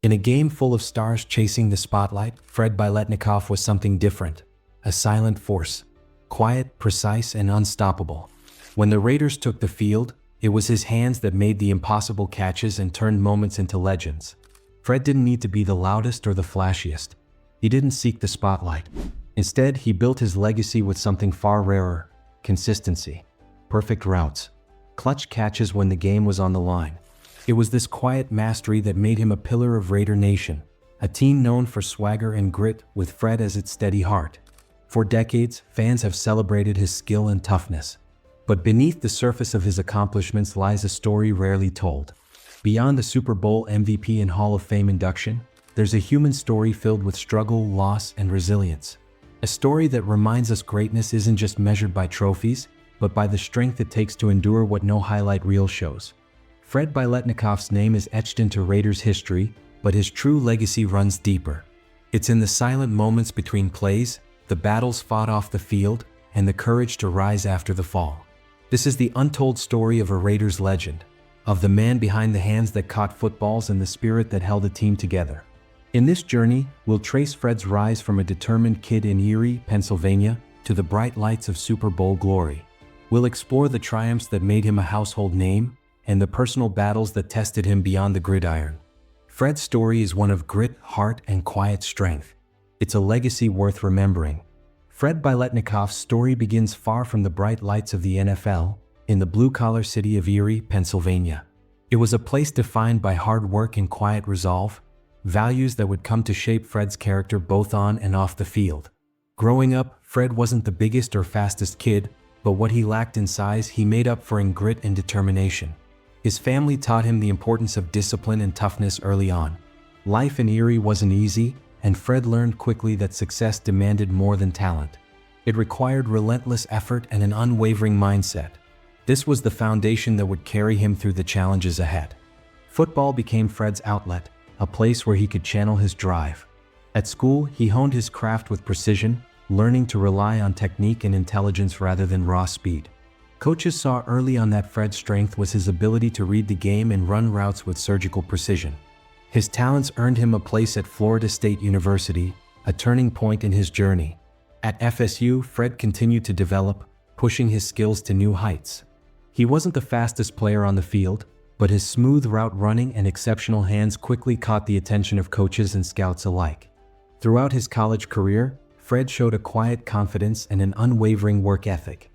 In a game full of stars chasing the spotlight, Fred Biletnikoff was something different. A silent force. Quiet, precise, and unstoppable. When the Raiders took the field, it was his hands that made the impossible catches and turned moments into legends. Fred didn't need to be the loudest or the flashiest. He didn't seek the spotlight. Instead, he built his legacy with something far rarer: consistency. Perfect routes. Clutch catches when the game was on the line. It was this quiet mastery that made him a pillar of Raider Nation, a team known for swagger and grit, with Fred as its steady heart. For decades, fans have celebrated his skill and toughness. But beneath the surface of his accomplishments lies a story rarely told. Beyond the Super Bowl MVP and Hall of Fame induction, there's a human story filled with struggle, loss, and resilience. A story that reminds us greatness isn't just measured by trophies, but by the strength it takes to endure what no highlight reel shows. Fred Biletnikoff's name is etched into Raiders history, but his true legacy runs deeper. It's in the silent moments between plays, the battles fought off the field, and the courage to rise after the fall. This is the untold story of a Raiders legend, of the man behind the hands that caught footballs and the spirit that held a team together. In this journey, we'll trace Fred's rise from a determined kid in Erie, Pennsylvania, to the bright lights of Super Bowl glory. We'll explore the triumphs that made him a household name, and the personal battles that tested him beyond the gridiron. Fred's story is one of grit, heart, and quiet strength. It's a legacy worth remembering. Fred Biletnikoff's story begins far from the bright lights of the NFL, in the blue-collar city of Erie, Pennsylvania. It was a place defined by hard work and quiet resolve, values that would come to shape Fred's character both on and off the field. Growing up, Fred wasn't the biggest or fastest kid, but what he lacked in size he made up for in grit and determination. His family taught him the importance of discipline and toughness early on. Life in Erie wasn't easy, and Fred learned quickly that success demanded more than talent. It required relentless effort and an unwavering mindset. This was the foundation that would carry him through the challenges ahead. Football became Fred's outlet, a place where he could channel his drive. At school, he honed his craft with precision, learning to rely on technique and intelligence rather than raw speed. Coaches saw early on that Fred's strength was his ability to read the game and run routes with surgical precision. His talents earned him a place at Florida State University, a turning point in his journey. At FSU, Fred continued to develop, pushing his skills to new heights. He wasn't the fastest player on the field, but his smooth route running and exceptional hands quickly caught the attention of coaches and scouts alike. Throughout his college career, Fred showed a quiet confidence and an unwavering work ethic.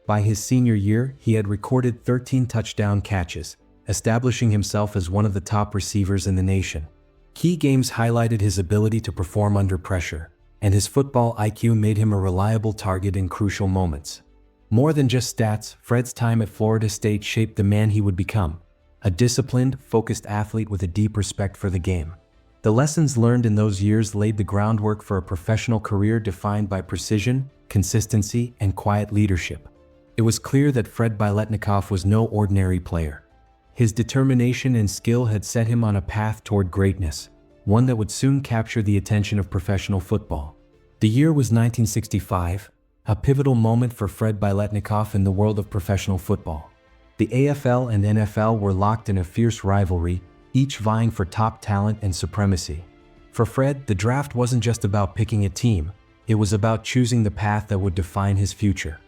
By his senior year, he had recorded 13 touchdown catches, establishing himself as one of the top receivers in the nation. Key games highlighted his ability to perform under pressure, and his football IQ made him a reliable target in crucial moments. More than just stats, Fred's time at Florida State shaped the man he would become, a disciplined, focused athlete with a deep respect for the game. The lessons learned in those years laid the groundwork for a professional career defined by precision, consistency, and quiet leadership. It was clear that Fred Biletnikoff was no ordinary player. His determination and skill had set him on a path toward greatness, one that would soon capture the attention of professional football. The year was 1965, a pivotal moment for Fred Biletnikoff in the world of professional football. The AFL and NFL were locked in a fierce rivalry, each vying for top talent and supremacy. For Fred, the draft wasn't just about picking a team, it was about choosing the path that would define his future.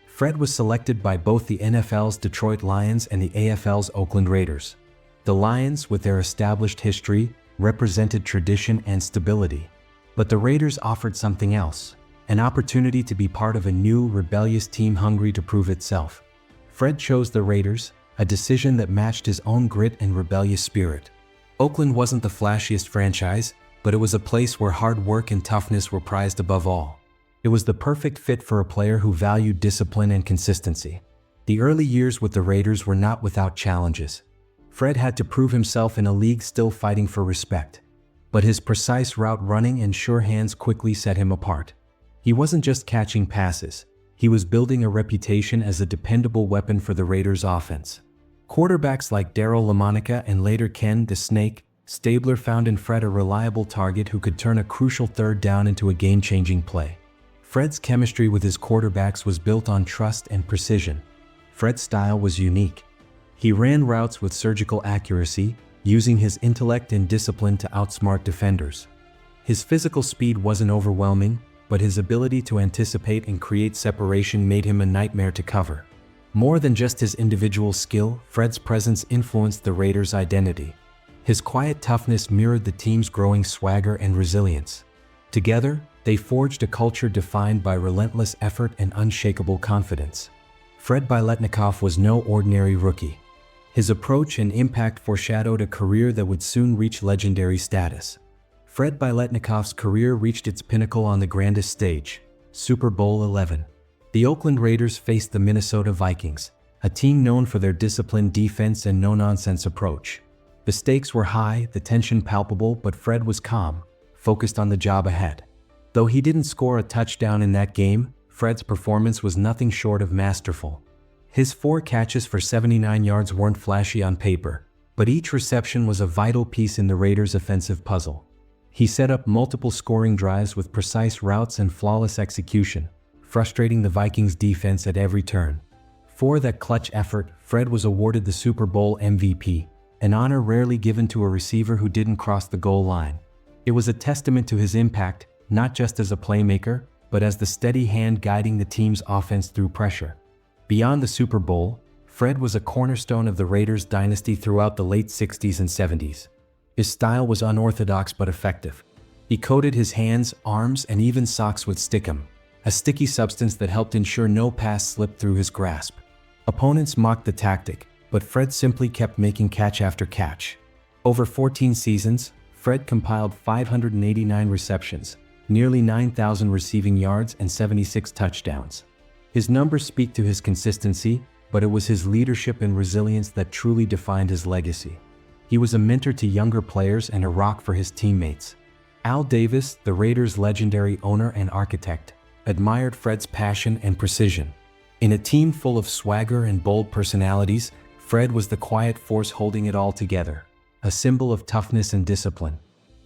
Fred was selected by both the NFL's Detroit Lions and the AFL's Oakland Raiders. The Lions, with their established history, represented tradition and stability. But the Raiders offered something else, an opportunity to be part of a new, rebellious team hungry to prove itself. Fred chose the Raiders, a decision that matched his own grit and rebellious spirit. Oakland wasn't the flashiest franchise, but it was a place where hard work and toughness were prized above all. It was the perfect fit for a player who valued discipline and consistency. The early years with the Raiders were not without challenges. Fred had to prove himself in a league still fighting for respect. But his precise route running and sure hands quickly set him apart. He wasn't just catching passes, he was building a reputation as a dependable weapon for the Raiders' offense. Quarterbacks like Darryl LaMonica and later Ken "the Snake" Stabler found in Fred a reliable target who could turn a crucial third down into a game-changing play. Fred's chemistry with his quarterbacks was built on trust and precision. Fred's style was unique. He ran routes with surgical accuracy, using his intellect and discipline to outsmart defenders. His physical speed wasn't overwhelming, but his ability to anticipate and create separation made him a nightmare to cover. More than just his individual skill, Fred's presence influenced the Raiders' identity. His quiet toughness mirrored the team's growing swagger and resilience. Together, they forged a culture defined by relentless effort and unshakable confidence. Fred Biletnikoff was no ordinary rookie. His approach and impact foreshadowed a career that would soon reach legendary status. Fred Biletnikoff's career reached its pinnacle on the grandest stage, Super Bowl XI. The Oakland Raiders faced the Minnesota Vikings, a team known for their disciplined defense and no-nonsense approach. The stakes were high, the tension palpable, but Fred was calm, focused on the job ahead. Though he didn't score a touchdown in that game, Fred's performance was nothing short of masterful. His 4 catches for 79 yards weren't flashy on paper, but each reception was a vital piece in the Raiders' offensive puzzle. He set up multiple scoring drives with precise routes and flawless execution, frustrating the Vikings' defense at every turn. For that clutch effort, Fred was awarded the Super Bowl MVP, an honor rarely given to a receiver who didn't cross the goal line. It was a testament to his impact, not just as a playmaker, but as the steady hand guiding the team's offense through pressure. Beyond the Super Bowl, Fred was a cornerstone of the Raiders' dynasty throughout the late 60s and 70s. His style was unorthodox but effective. He coated his hands, arms, and even socks with stickum, a sticky substance that helped ensure no pass slipped through his grasp. Opponents mocked the tactic, but Fred simply kept making catch after catch. Over 14 seasons, Fred compiled 589 receptions, nearly 9,000 receiving yards, and 76 touchdowns. His numbers speak to his consistency, but it was his leadership and resilience that truly defined his legacy. He was a mentor to younger players and a rock for his teammates. Al Davis, the Raiders' legendary owner and architect, admired Fred's passion and precision. In a team full of swagger and bold personalities, Fred was the quiet force holding it all together, a symbol of toughness and discipline.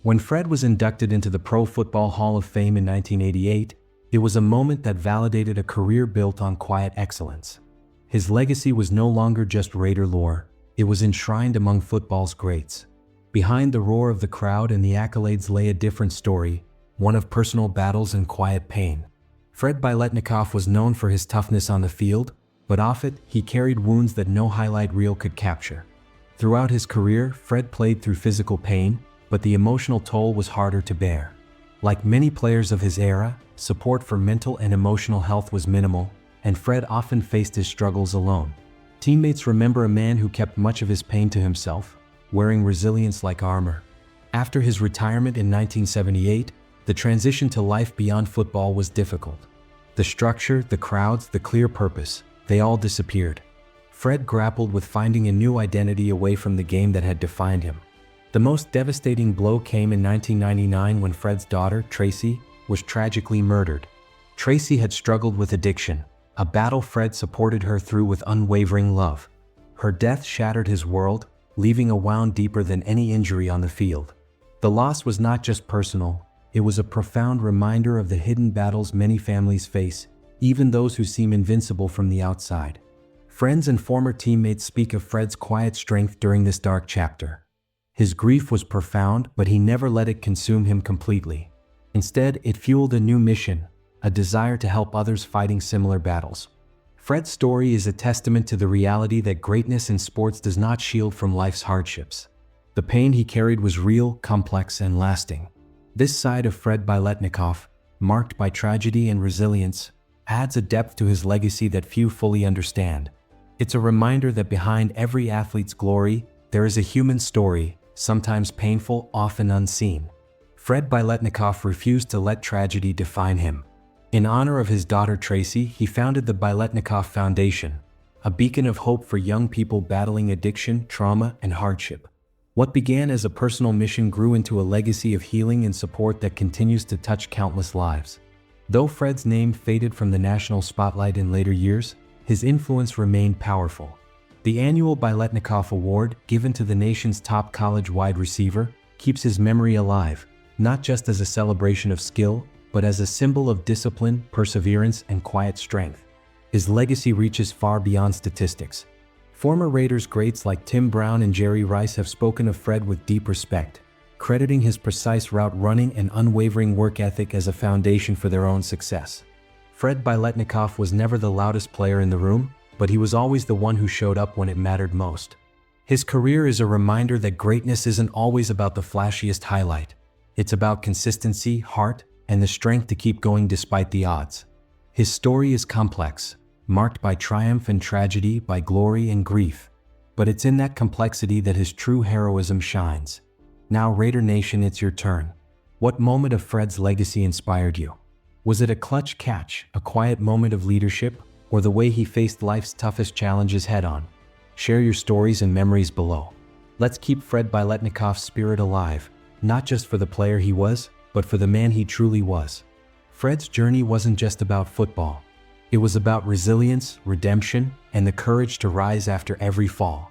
When Fred was inducted into the Pro Football Hall of Fame in 1988, it was a moment that validated a career built on quiet excellence. His legacy was no longer just Raider lore, it was enshrined among football's greats. Behind the roar of the crowd and the accolades lay a different story, one of personal battles and quiet pain. Fred Biletnikoff was known for his toughness on the field, but off it, he carried wounds that no highlight reel could capture. Throughout his career, Fred played through physical pain, but the emotional toll was harder to bear. Like many players of his era, support for mental and emotional health was minimal, and Fred often faced his struggles alone. Teammates remember a man who kept much of his pain to himself, wearing resilience like armor. After his retirement in 1978, the transition to life beyond football was difficult. The structure, the crowds, the clear purpose, they all disappeared. Fred grappled with finding a new identity away from the game that had defined him. The most devastating blow came in 1999 when Fred's daughter, Tracy, was tragically murdered. Tracy had struggled with addiction, a battle Fred supported her through with unwavering love. Her death shattered his world, leaving a wound deeper than any injury on the field. The loss was not just personal, it was a profound reminder of the hidden battles many families face, even those who seem invincible from the outside. Friends and former teammates speak of Fred's quiet strength during this dark chapter. His grief was profound, but he never let it consume him completely. Instead, it fueled a new mission, a desire to help others fighting similar battles. Fred's story is a testament to the reality that greatness in sports does not shield from life's hardships. The pain he carried was real, complex, and lasting. This side of Fred Biletnikoff, marked by tragedy and resilience, adds a depth to his legacy that few fully understand. It's a reminder that behind every athlete's glory, there is a human story, sometimes painful, often unseen. Fred Biletnikoff refused to let tragedy define him. In honor of his daughter Tracy, he founded the Biletnikoff Foundation, a beacon of hope for young people battling addiction, trauma, and hardship. What began as a personal mission grew into a legacy of healing and support that continues to touch countless lives. Though Fred's name faded from the national spotlight in later years, his influence remained powerful. The annual Biletnikoff Award, given to the nation's top college wide receiver, keeps his memory alive, not just as a celebration of skill, but as a symbol of discipline, perseverance, and quiet strength. His legacy reaches far beyond statistics. Former Raiders greats like Tim Brown and Jerry Rice have spoken of Fred with deep respect, crediting his precise route running and unwavering work ethic as a foundation for their own success. Fred Biletnikoff was never the loudest player in the room, but he was always the one who showed up when it mattered most. His career is a reminder that greatness isn't always about the flashiest highlight. It's about consistency, heart, and the strength to keep going despite the odds. His story is complex, marked by triumph and tragedy, by glory and grief. But it's in that complexity that his true heroism shines. Now, Raider Nation, it's your turn. What moment of Fred's legacy inspired you? Was it a clutch catch, a quiet moment of leadership, or the way he faced life's toughest challenges head-on? Share your stories and memories below. Let's keep Fred Biletnikoff's spirit alive, not just for the player he was, but for the man he truly was. Fred's journey wasn't just about football. It was about resilience, redemption, and the courage to rise after every fall.